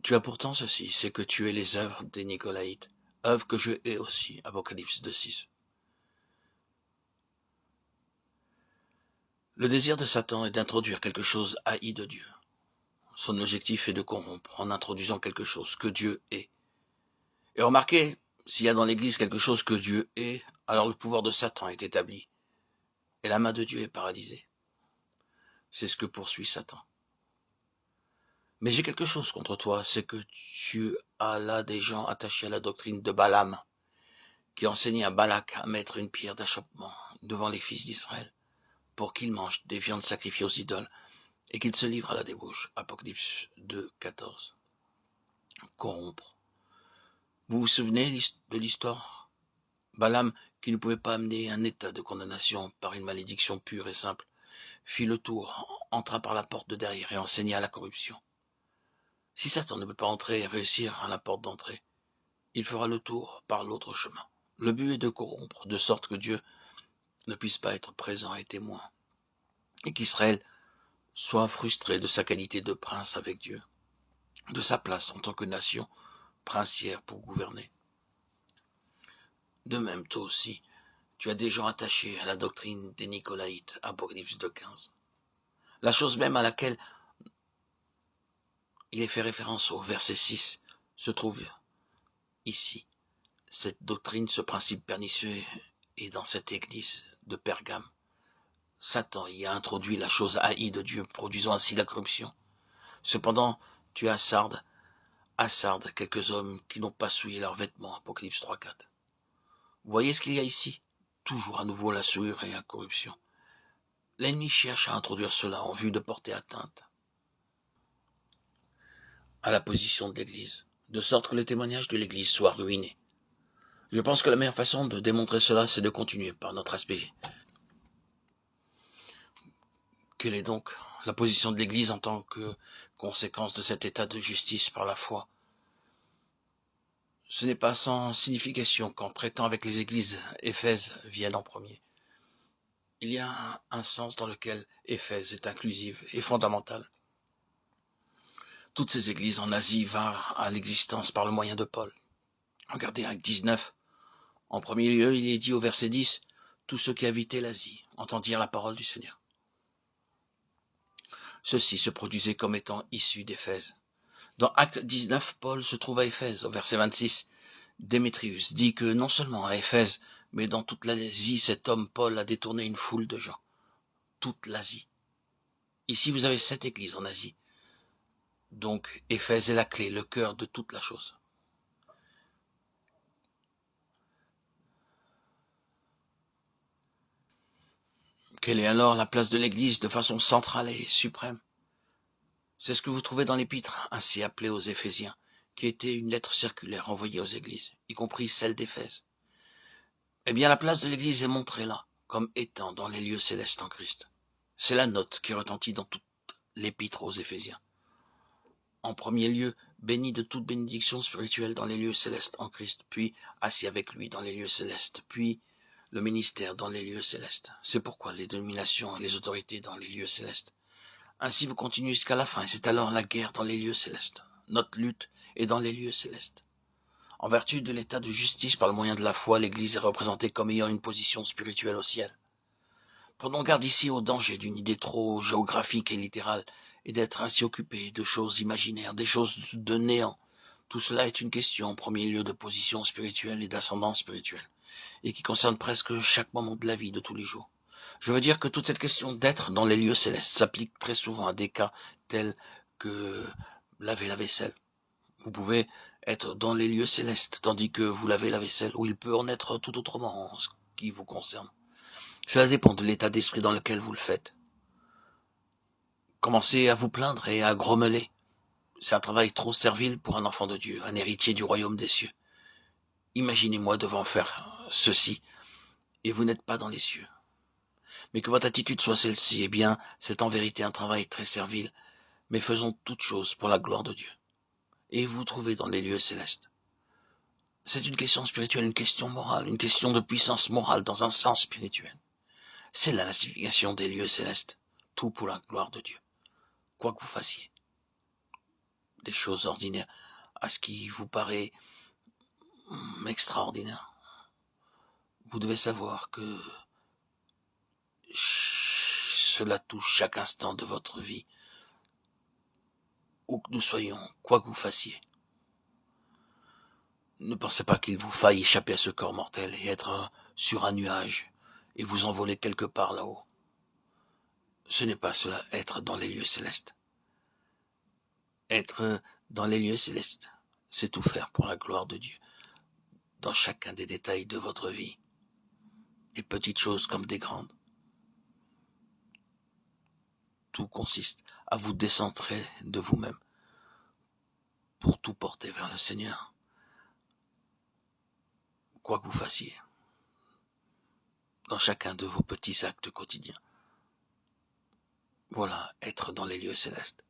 Tu as pourtant ceci, c'est que tu es les œuvres des Nicolaïtes, œuvres que je hais aussi, Apocalypse 2:6. Le désir de Satan est d'introduire quelque chose haï de Dieu. Son objectif est de corrompre en introduisant quelque chose que Dieu est. Et remarquez, s'il y a dans l'Église quelque chose que Dieu est, alors le pouvoir de Satan est établi, et la main de Dieu est paralysée. C'est ce que poursuit Satan. Mais j'ai quelque chose contre toi, c'est que tu as là des gens attachés à la doctrine de Balaam, qui enseignait à Balak à mettre une pierre d'achoppement devant les fils d'Israël, pour qu'ils mangent des viandes sacrifiées aux idoles, et qu'ils se livrent à la débauche. Apocalypse 2:14. Corrompre. Vous vous souvenez de l'histoire? Balaam, qui ne pouvait pas amener un état de condamnation par une malédiction pure et simple, fit le tour, entra par la porte de derrière et enseigna la corruption. Si Satan ne peut pas entrer et réussir à la porte d'entrée, il fera le tour par l'autre chemin. Le but est de corrompre, de sorte que Dieu ne puisse pas être présent et témoin, et qu'Israël soit frustré de sa qualité de prince avec Dieu, de sa place en tant que nation princière pour gouverner. De même, toi aussi, tu as des gens attachés à la doctrine des Nicolaïtes, Apocalypse 2:15. La chose même à laquelle il est fait référence au verset 6 se trouve ici. Cette doctrine, ce principe pernicieux est dans cette église de Pergame. Satan y a introduit la chose haïe de Dieu, produisant ainsi la corruption. Cependant, tu as à Sardes quelques hommes qui n'ont pas souillé leurs vêtements, Apocalypse 3:4. Voyez ce qu'il y a ici? Toujours à nouveau la souillure et la corruption. L'ennemi cherche à introduire cela en vue de porter atteinte à la position de l'Église, de sorte que le témoignage de l'Église soit ruiné. Je pense que la meilleure façon de démontrer cela, c'est de continuer par notre aspect. Quelle est donc la position de l'Église en tant que conséquence de cet état de justice par la foi? Ce n'est pas sans signification qu'en traitant avec les églises, Éphèse vienne en premier. Il y a un sens dans lequel Éphèse est inclusive et fondamentale. Toutes ces églises en Asie vinrent à l'existence par le moyen de Paul. Regardez Actes 19. En premier lieu, il est dit au verset 10, « Tous ceux qui habitaient l'Asie entendirent la parole du Seigneur. » Ceci se produisait comme étant issu d'Éphèse. Dans Actes 19, Paul se trouve à Éphèse, au verset 26. Démétrius dit que non seulement à Éphèse, mais dans toute l'Asie, cet homme Paul a détourné une foule de gens. Toute l'Asie. Ici, vous avez 7 églises en Asie. Donc, Éphèse est la clé, le cœur de toute la chose. Quelle est alors la place de l'Église de façon centrale et suprême? C'est ce que vous trouvez dans l'épître, ainsi appelée aux Éphésiens, qui était une lettre circulaire envoyée aux églises, y compris celle d'Éphèse. Eh bien, la place de l'Église est montrée là, comme étant dans les lieux célestes en Christ. C'est la note qui retentit dans toute l'épître aux Éphésiens. En premier lieu, béni de toute bénédiction spirituelle dans les lieux célestes en Christ, puis assis avec lui dans les lieux célestes, puis le ministère dans les lieux célestes. C'est pourquoi les dominations et les autorités dans les lieux célestes. Ainsi vous continuez jusqu'à la fin, et c'est alors la guerre dans les lieux célestes. Notre lutte est dans les lieux célestes. En vertu de l'état de justice par le moyen de la foi, l'Église est représentée comme ayant une position spirituelle au ciel. Prenons garde ici au danger d'une idée trop géographique et littérale, et d'être ainsi occupé de choses imaginaires, des choses de néant. Tout cela est une question en premier lieu de position spirituelle et d'ascendance spirituelle, et qui concerne presque chaque moment de la vie de tous les jours. Je veux dire que toute cette question d'être dans les lieux célestes s'applique très souvent à des cas tels que laver la vaisselle. Vous pouvez être dans les lieux célestes tandis que vous lavez la vaisselle, ou il peut en être tout autrement en ce qui vous concerne. Cela dépend de l'état d'esprit dans lequel vous le faites. Commencez à vous plaindre et à grommeler. C'est un travail trop servile pour un enfant de Dieu, un héritier du royaume des cieux. Imaginez-moi devant faire ceci, et vous n'êtes pas dans les cieux. Mais que votre attitude soit celle-ci, eh bien, c'est en vérité un travail très servile, mais faisons toutes choses pour la gloire de Dieu. Et vous vous trouvez dans les lieux célestes. C'est une question spirituelle, une question morale, une question de puissance morale dans un sens spirituel. C'est là la signification des lieux célestes, tout pour la gloire de Dieu. Quoi que vous fassiez. des choses ordinaires à ce qui vous paraît extraordinaire. Vous devez savoir que cela touche chaque instant de votre vie, où que nous soyons, quoi que vous fassiez. Ne pensez pas qu'il vous faille échapper à ce corps mortel et être sur un nuage et vous envoler quelque part là-haut. Ce n'est pas cela, être dans les lieux célestes. Être dans les lieux célestes, c'est tout faire pour la gloire de Dieu, dans chacun des détails de votre vie, des petites choses comme des grandes. Tout consiste à vous décentrer de vous-même pour tout porter vers le Seigneur, quoi que vous fassiez, dans chacun de vos petits actes quotidiens. Voilà, être dans les lieux célestes.